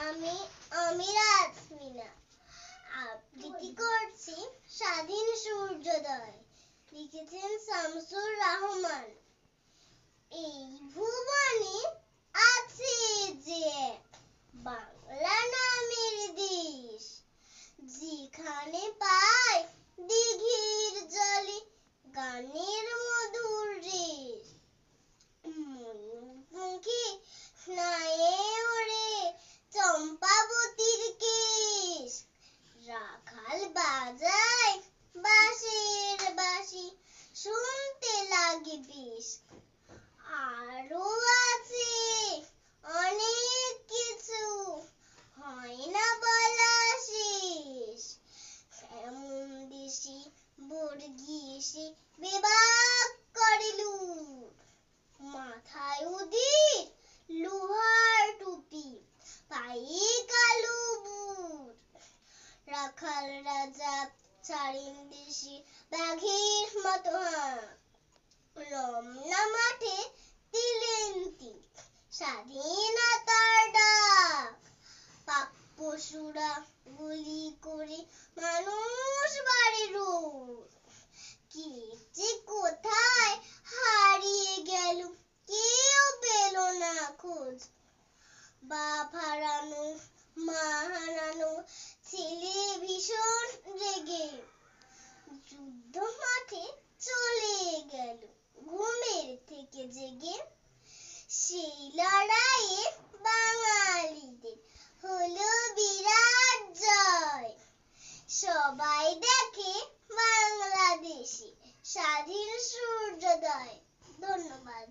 আমি আমি রাজমিনা আবৃত্তি করছি স্বাধীন সূর্যোদয়। লিখেছেন শামসুর রহমান। এই ভুবনে আছে যে বাংলা নামের দেশ, যেখানে পায় দিঘির জলে গানের মধুর রেশ। মুখে স্নায়ে ওরে চম্পাবতীর কেশ, রাখাল বাজায় বাঁশের বাঁশি, শুনতে লাগে বেশ। আরো আছে অনেক কিছু, হয় না বলা শেষ। এমন দেশে বর্গি এসে বেবাক করে লুট, মাথায় ওদের লোহার টুপি, পায়ে কালো বুট। রাখাল রাজা ছাড়েন দেশে বাঘের মতো হাঁক, রমনা মাঠে দিলেন তীর, স্বাধীনতার ডাক। পাক পশুরা গুলি করে মানুষ মারে রোজ, কে যে কোথায় হারিয়ে গেল কেউ পেল না খোঁজ। বাপ হারানো, মা হারানো, ছেলে ভীষণ রেগে যুদ্ধ মাঠে চলে গেল ঘুমের থেকে জেগে। সেই লড়াইয়ে বাঙালিদের হলো বিরাট জয়, সবাই দেখে বাংলাদেশে স্বাধীন সূর্যোদয়। ধন্যবাদ।